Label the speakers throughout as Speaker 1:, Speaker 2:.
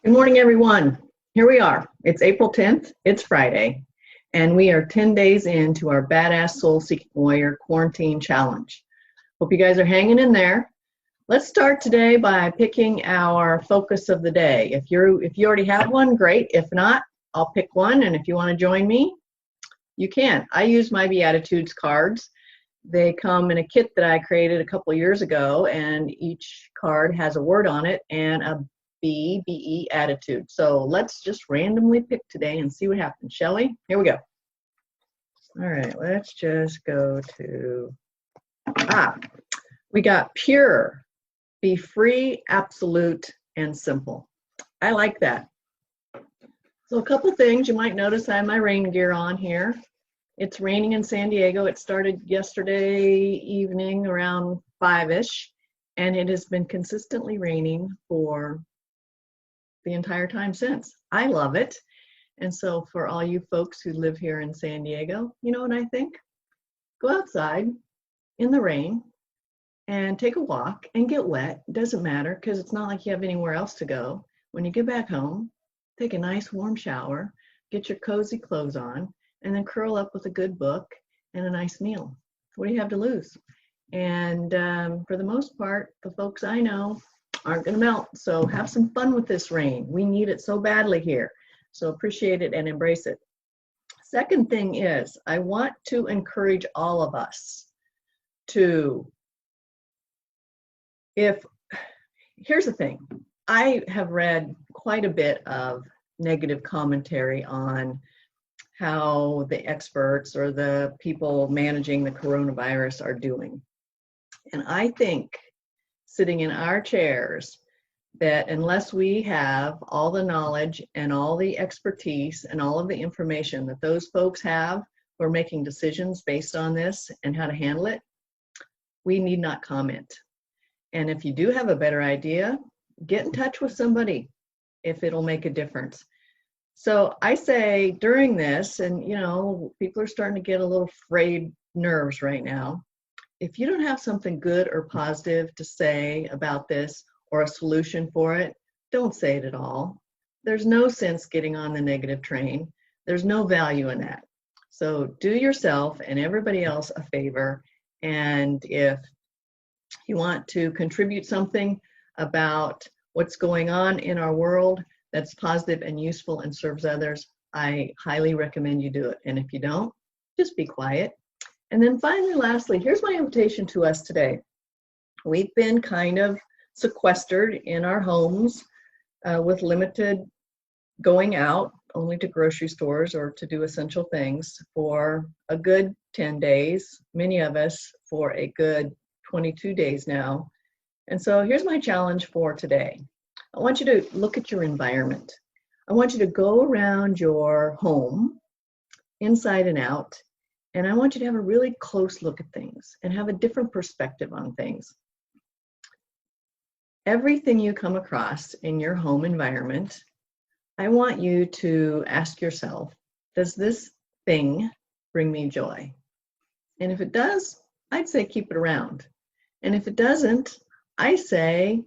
Speaker 1: Good morning, everyone. Here we are. It's April 10th. It's Friday, and we are 10 days into our Badass Soul Seeking Warrior Quarantine Challenge. Hope you guys are hanging in there. Let's start today by picking our focus of the day. If you already have one, great. If not, I'll pick one, and if you want to join me, you can. I use my Beatitudes cards. They come in a kit that I created a couple years ago, and each card has a word on it and a BE attitude. So let's just randomly pick today and see what happens, shall we? Here we go. All right, let's just go to, we got pure, be free, absolute, and simple. I like that. So a couple things you might notice, I have my rain gear on here. It's raining in San Diego. It started yesterday evening around 5-ish, and it has been consistently raining for the entire time since. I love it. And so for all you folks who live here in San Diego, you know what I think? Go outside in the rain and take a walk and get wet. It doesn't matter because it's not like you have anywhere else to go. When you get back home, take a nice warm shower, get your cozy clothes on, and then curl up with a good book and a nice meal. What do you have to lose? And for the most part, the folks I know aren't going to melt. So have some fun with this rain. We need it so badly here. So appreciate it and embrace it. Second thing is, I want to encourage all of us to, here's the thing. I have read quite a bit of negative commentary on how the experts or the people managing the coronavirus are doing. And I think sitting in our chairs that unless we have all the knowledge and all the expertise and all of the information that those folks have who are making decisions based on this and how to handle it, we need not comment. And if you do have a better idea, get in touch with somebody if it'll make a difference. So I say during this, and you know, people are starting to get a little frayed nerves right now. If you don't have something good or positive to say about this or a solution for it, don't say it at all. There's no sense getting on the negative train. There's no value in that. So do yourself and everybody else a favor. And if you want to contribute something about what's going on in our world that's positive and useful and serves others, I highly recommend you do it. And if you don't, just be quiet. And then finally, lastly, here's my invitation to us today. We've been kind of sequestered in our homes with limited going out, only to grocery stores or to do essential things for a good 10 days, many of us for a good 22 days now. And so here's my challenge for today. I want you to look at your environment. I want you to go around your home, inside and out, and I want you to have a really close look at things and have a different perspective on things. Everything you come across in your home environment, I want you to ask yourself, does this thing bring me joy? And if it does, I'd say keep it around. And if it doesn't, I say,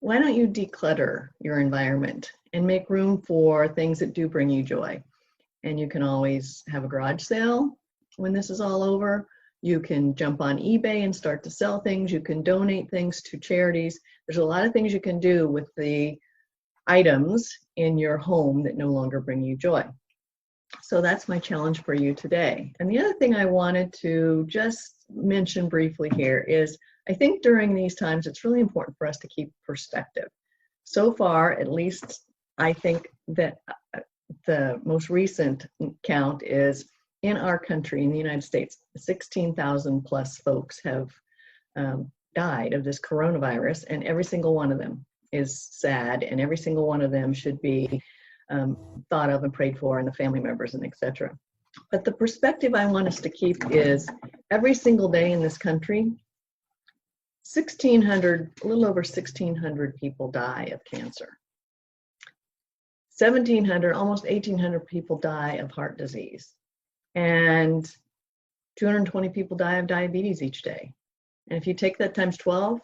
Speaker 1: why don't you declutter your environment and make room for things that do bring you joy? And you can always have a garage sale when this is all over. You can jump on eBay and start to sell things. You can donate things to charities. There's a lot of things you can do with the items in your home that no longer bring you joy. So that's my challenge for you today. And the other thing I wanted to just mention briefly here is I think during these times, it's really important for us to keep perspective. So far, at least, I think that the most recent count is in our country, in the United States, 16,000 plus folks have died of this coronavirus, and every single one of them is sad, and every single one of them should be thought of and prayed for, and the family members and etc. But the perspective I want us to keep is every single day in this country, 1,600, a little over 1,600 people die of cancer. 1,700, almost 1,800 people die of heart disease. And 220 people die of diabetes each day. And if you take that times 12,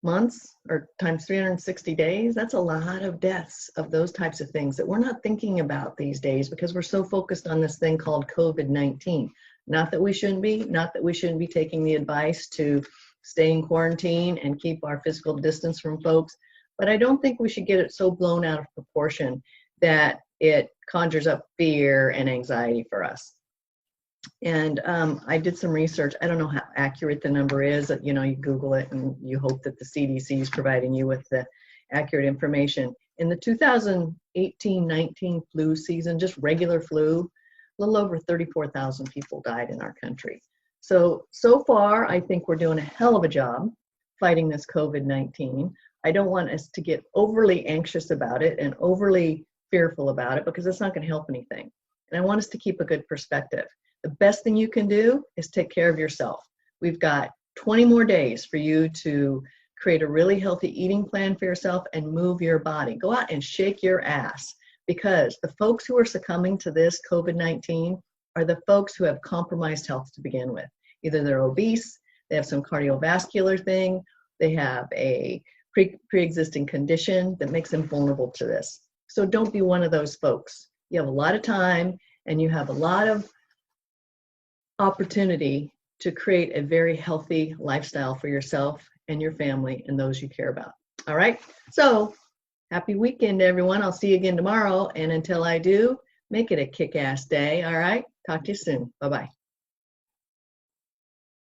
Speaker 1: months or times 360 days, that's a lot of deaths of those types of things that we're not thinking about these days because we're so focused on this thing called COVID-19. Not that we shouldn't be, not that we shouldn't be taking the advice to stay in quarantine and keep our physical distance from folks, but I don't think we should get it so blown out of proportion that it conjures up fear and anxiety for us. And I did some research. I don't know how accurate the number is. You know, you Google it and you hope that the CDC is providing you with the accurate information. In the 2018-19 flu season, just regular flu, a little over 34,000 people died in our country. So far, I think we're doing a hell of a job fighting this COVID-19. I don't want us to get overly anxious about it and overly fearful about it because it's not going to help anything. And I want us to keep a good perspective. The best thing you can do is take care of yourself. We've got 20 more days for you to create a really healthy eating plan for yourself and move your body. Go out and shake your ass, because the folks who are succumbing to this COVID-19 are the folks who have compromised health to begin with. Either they're obese, they have some cardiovascular thing, they have a pre-existing condition that makes them vulnerable to this. So don't be one of those folks. You have a lot of time and you have a lot of opportunity to create a very healthy lifestyle for yourself and your family and those you care about. All right. So happy weekend, everyone. I'll see you again tomorrow. And until I do, make it a kick-ass day. All right. Talk to you soon. Bye-bye.